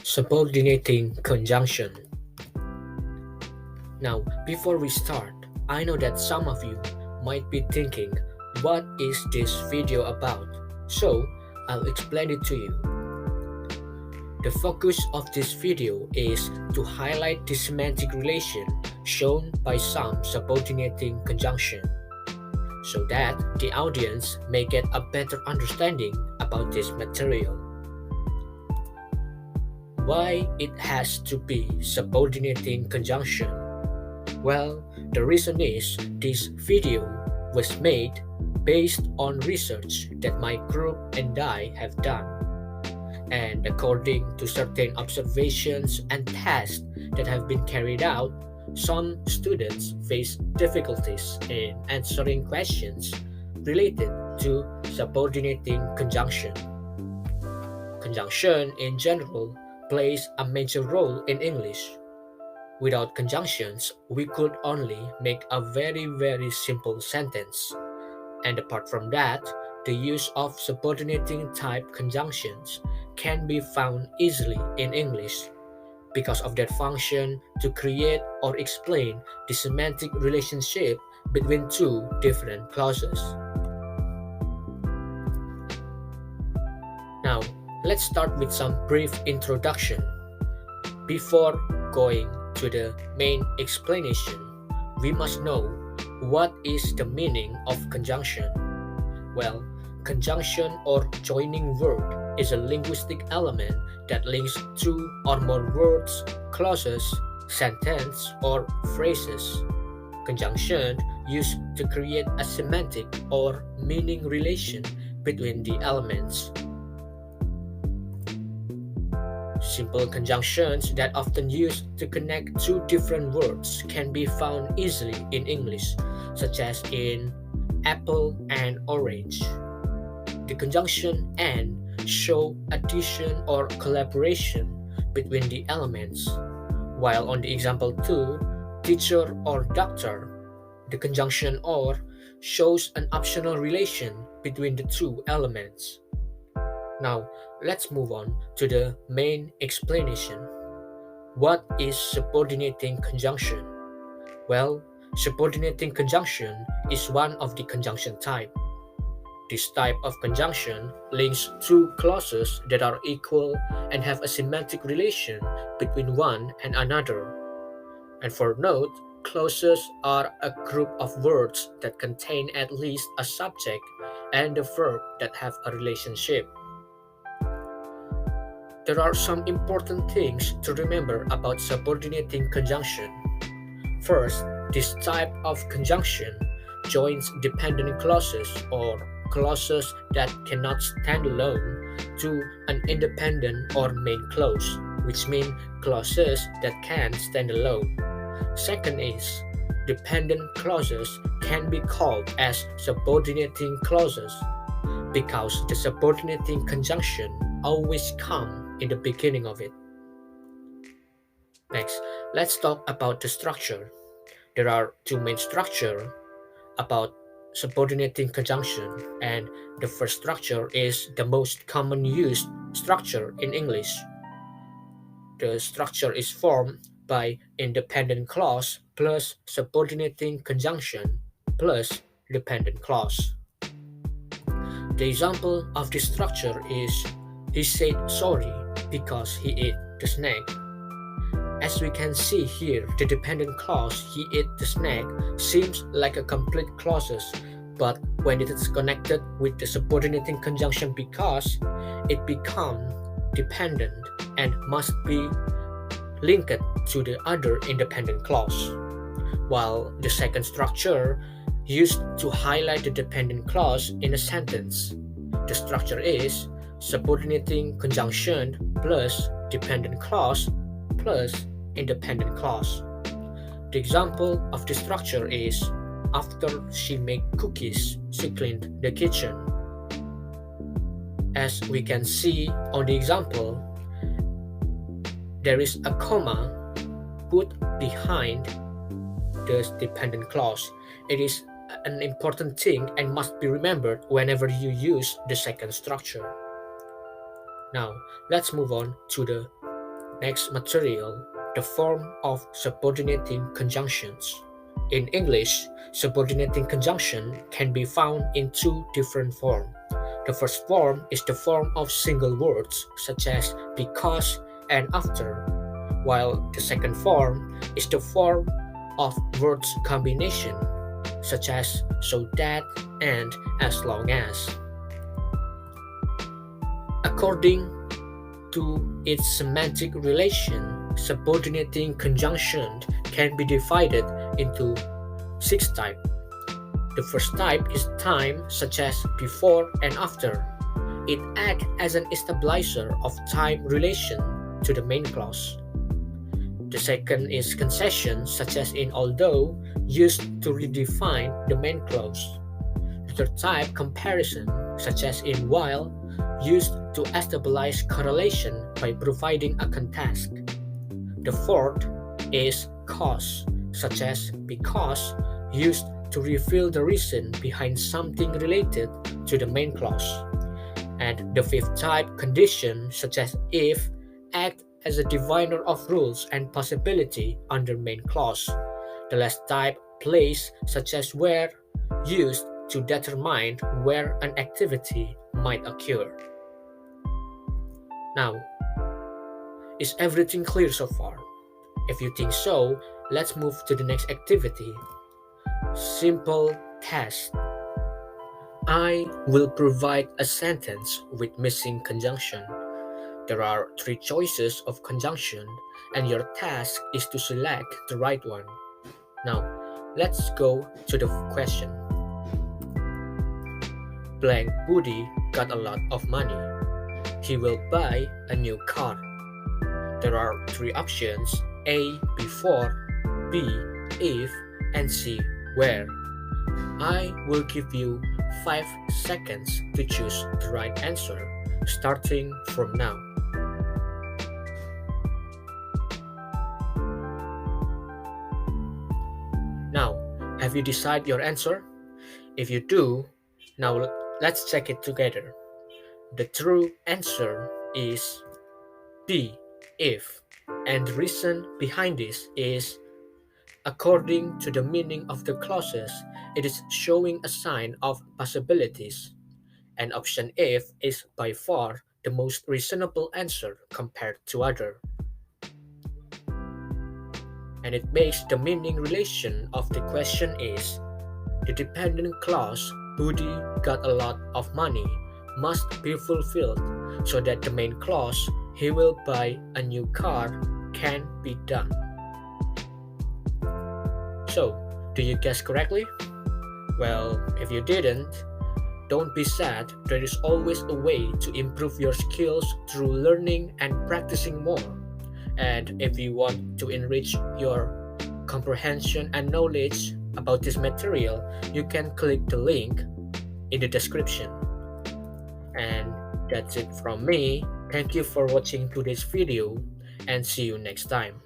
Subordinating conjunction. Now, before we start, I know that some of you might be thinking, what is this video about? So, I'll explain it to you. The focus of this video is to highlight the semantic relation shown by some subordinating conjunction, so that the audience may get a better understanding about this material. Why it has to be subordinating conjunction? Well, the reason is this video was made based on research that my group and I have done. And according to certain observations and tests that have been carried out, some students face difficulties in answering questions related to subordinating conjunction. Conjunction in general plays a major role in English. Without conjunctions, we could only make a very simple sentence. And apart from that, the use of subordinating type conjunctions can be found easily in English because of their function to create or explain the semantic relationship between two different clauses. Now, let's start with some brief introduction. Before going to the main explanation, we must know what is the meaning of conjunction. Well, conjunction or joining word is a linguistic element that links two or more words, clauses, sentence, or phrases. Conjunction used to create a semantic or meaning relation between the elements. Simple conjunctions that often used to connect two different words can be found easily in English, such as in apple and orange. The conjunction and show addition or collaboration between the elements, while on the example 2, teacher or doctor, the conjunction or shows an optional relation between the two elements. Now, let's move on to the main explanation. What is subordinating conjunction? Well, subordinating conjunction is one of the conjunction type. This type of conjunction links two clauses that are equal and have a semantic relation between one and another. And for note, clauses are a group of words that contain at least a subject and a verb that have a relationship. There are some important things to remember about subordinating conjunction. First, this type of conjunction joins dependent clauses or clauses that cannot stand alone to an independent or main clause, which means clauses that can stand alone. Second is, dependent clauses can be called as subordinating clauses because the subordinating conjunction always comes in the beginning of it. Next, let's talk about the structure. There are two main structures about subordinating conjunction, and the first structure is the most common used structure in English. The structure is formed by independent clause plus subordinating conjunction plus dependent clause. The example of this structure is he said sorry because he ate the snack. As we can see here, the dependent clause he ate the snack seems like a complete clause, but when it is connected with the subordinating conjunction because, it becomes dependent and must be linked to the other independent clause. While the second structure used to highlight the dependent clause in a sentence, the structure is subordinating conjunction plus dependent clause plus independent clause. The example of the structure is after she made cookies, she cleaned the kitchen. As we can see on the example, there is a comma put behind the dependent clause. It is an important thing and must be remembered whenever you use the second structure. Now, let's move on to the Next material, the form of subordinating conjunctions. In English, subordinating conjunction can be found in two different forms. The first form is the form of single words such as because and after, while the second form is the form of words combination such as so that and as long as. According to its semantic relation, subordinating conjunction can be divided into six types. The first type is time, such as before and after. It acts as an stabilizer of time relation to the main clause. The second is concession, such as in although, used to redefine the main clause. The third type, comparison, such as in while, used to stabilize correlation by providing a context. The fourth is cause, such as because, used to reveal the reason behind something related to the main clause. And the fifth type, condition, such as if, act as a diviner of rules and possibility under main clause. The last type, place, such as where, used to determine where an activity might occur. Now, is everything clear so far? If you think so, let's move to the next activity. Simple test. I will provide a sentence with missing conjunction. There are three choices of conjunction, and your task is to select the right one. Now, let's go to the question. Blank Budi got a lot of money. He will buy a new car. There are three options: A, before, B, if, and C, where. I will give you 5 seconds to choose the right answer, starting from now. Now, have you decided your answer? If you do, now let's check it together. The true answer is B, if, and the reason behind this is according to the meaning of the clauses, it is showing a sign of possibilities, and option if is by far the most reasonable answer compared to other. And it makes the meaning relation of the question is the dependent clause Budi got a lot of money must be fulfilled so that the main clause he will buy a new car can be done. So, do you guess correctly? Well, if you didn't, don't be sad. There is always a way to improve your skills through learning and practicing more. And if you want to enrich your comprehension and knowledge about this material, you can click the link in the description. And that's it from me. Thank you for watching today's video and see you next time.